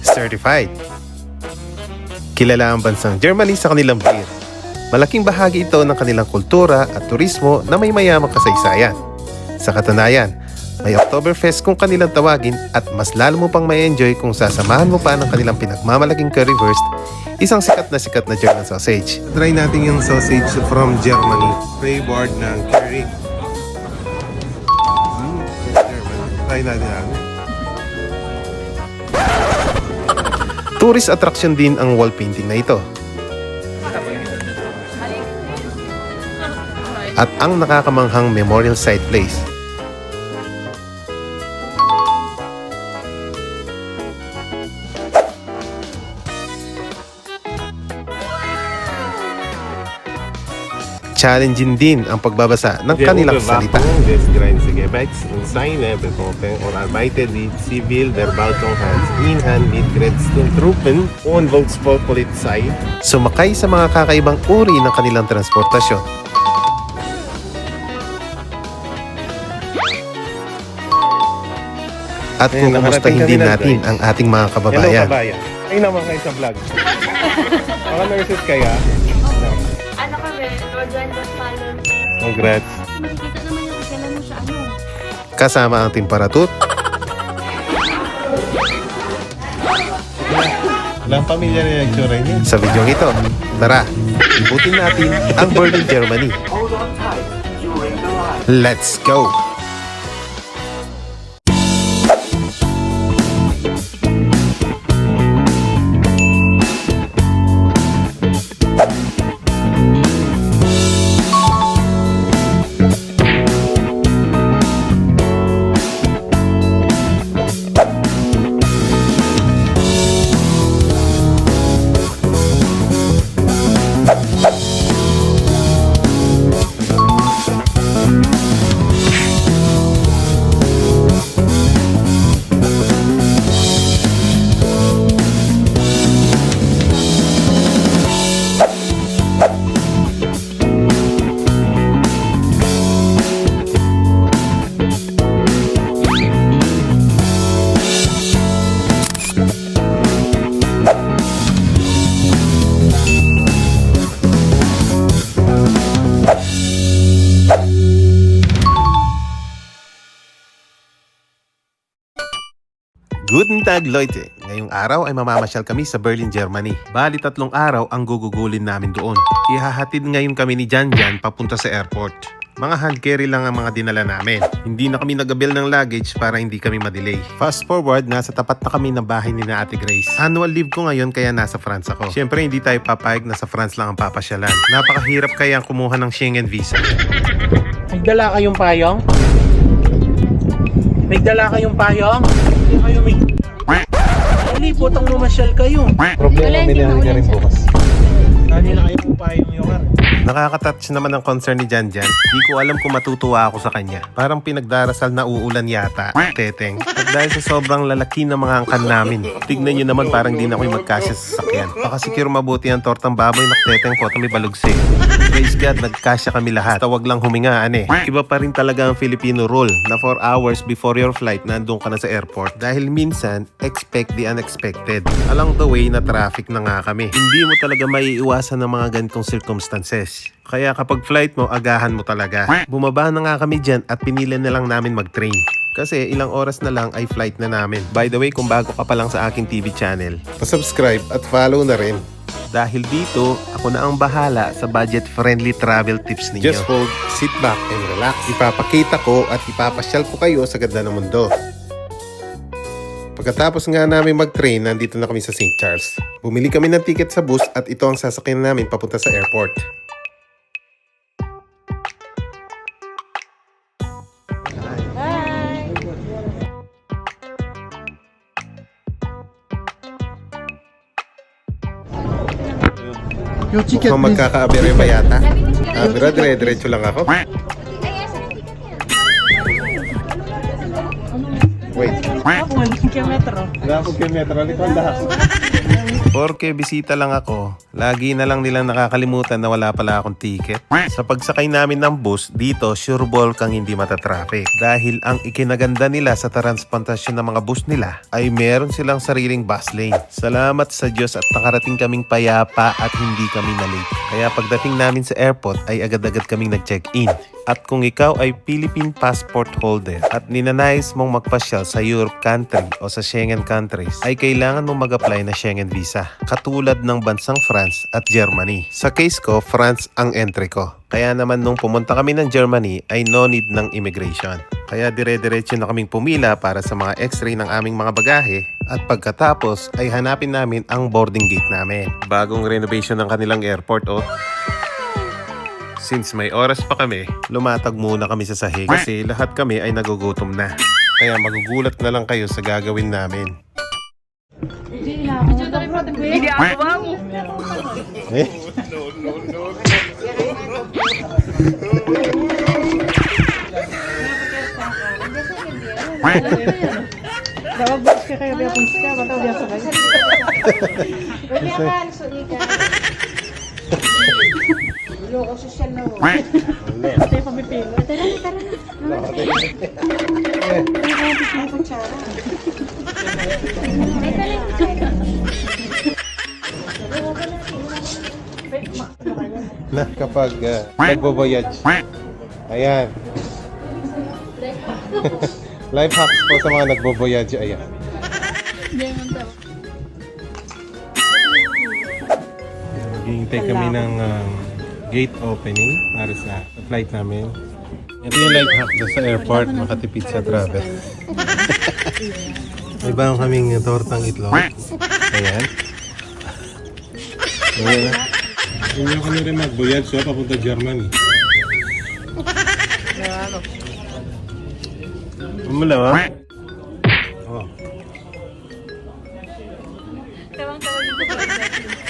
certified. Kilala ang bansang Germany sa kanilang beer. Malaking bahagi ito ng kanilang kultura at turismo na may mayamang kasaysayan. Sa katunayan, may Oktoberfest kung kanilang tawagin at mas lalo mo pang may-enjoy kung sasamahan mo pa ng kanilang pinagmamalaking currywurst, isang sikat na German sausage. Try natin yung sausage from Germany, flavored ng curry. German. Try natin. Tourist attraction din ang wall painting na ito. At ang nakakamanghang memorial site place. Challenging din ang pagbabasa ng kanilang salita. Des Grenzgebiets und seine Bewohner arbeiteten zivil Verwaltung Hand in Hand mit Grenztruppen und Volkspolizei. Sumakay sa mga kakaibang uri ng kanilang transportasyon. At kung kumustahin din natin ang ating mga kababayan. Hello kabayan. Ay naman kayo sa vlog. Mga nurses kaya? Ano kami, Northern Westphalen. Congrats. Makikita naman yung kailan mo siya Kasama ang temperatur Walang pamilya na yung tsura niya. sa videong ito. Tara, ibutin natin ang Berlin, Germany. Let's go! Guten Tag, Leute! Ngayong araw ay mamamasyal kami sa Berlin, Germany. Bali 3 araw ang gugugulin namin doon. Ihahatid ngayon kami ni Janjan papunta sa airport. Mga hand carry lang ang mga dinala namin. Hindi na kami nag-abil ng luggage para hindi kami madelay. Fast forward, nasa tapat na kami ng bahay ni na Ate Grace. Annual leave ko ngayon kaya nasa France ako. Siyempre hindi tayo papayag na sa France lang ang papasyalan. Napakahirap kaya kumuha ng Schengen visa. Nagdala kayong payong? Nagdala kayong payong? Hindi kayo may... Hindi, putang lumasyal kayo. Problema minahal niya rin bukas. Kanina kayo po payong yung kar. Nakaka-touch naman ang concern ni Janjan. Di ko alam kung matutuwa ako sa kanya. Parang pinagdarasal na uulan yata, teteng. At dahil sa sobrang lalaki ng mga angkan namin, tignan nyo naman parang di na ako'y magkasya sa sasakyan. Baka secure mabuti ang tortang baboy na teteng po may balugsi. Praise God, nagkasya kami lahat. Tawag lang humingaan eh. Iba pa rin talaga ang Filipino rule na 4 hours before your flight nandun ka na sa airport. Dahil minsan, expect the unexpected. Along the way na traffic na nga kami. Hindi mo talaga maiiwasan ng mga ganitong circumstances. Kaya kapag flight mo, agahan mo talaga. Bumaba na nga kami dyan at pinili na lang namin mag-train. Kasi ilang oras na lang ay flight na namin. By the way, kung bago ka pa lang sa aking TV channel, pa-subscribe at follow na rin. Dahil dito, ako na ang bahala sa budget-friendly travel tips ninyo. Just hold, sit back and relax. Ipapakita ko at ipapasyal ko kayo sa ganda ng mundo. Pagkatapos nga namin mag-train, nandito na kami sa St. Charles. Bumili kami ng ticket sa bus at ito ang sasakyan namin papunta sa airport. Yung chicken, Mukhang magkakaabere pa yata. Abira, dire-diretso lang ako. Wait. Ako, 1 kilometro. Wala po kilometro. Alit ang dahas. Porke bisita lang ako, lagi na lang nilang nakakalimutan na wala pala akong ticket. Sa pagsakay namin ng bus, dito sureball kang hindi matatraffic. Dahil ang ikinaganda nila sa transportasyon ng mga bus nila ay meron silang sariling bus lane. Salamat sa Diyos at nakarating kaming payapa at hindi kami na-late. Kaya pagdating namin sa airport ay agad-agad kaming nag-check-in. At kung ikaw ay Philippine passport holder at ninanais mong magpasyal sa Europe country o sa Schengen countries, ay kailangan mong mag-apply na Schengen visa, katulad ng bansang France at Germany. Sa case ko, France ang entry ko. Kaya naman nung pumunta kami ng Germany ay no need ng immigration. Kaya dire-diretso na kaming pumila para sa mga x-ray ng aming mga bagahe at pagkatapos ay hanapin namin ang boarding gate namin. Bagong renovation ng kanilang airport Since may oras pa kami, lumatag muna kami sa sahig kasi lahat kami ay nagugutom na. Kaya magugulat na lang kayo sa gagawin namin. Eh? Dapat bos ka kayo biya punska, baka biya sa kayo. Biya ka, sulikan. Loko social na ho. Ito yung pamipilo. Tara na. Ito yung kutsara. Na kapag nagbo-voyage. Ayan. Life hacks po sa mga nagbo-voyage. Ayan. Hihintay kami ng gate opening para sa flight namin. Ito yung life hack sa airport, makatipid sa travel. May bago kaming tortang itlog. Ayan. Ayan. Hindi kami rin mag-voyage papunta Germany. Umula ba? Oh. Tawang-tawa yung babae natin.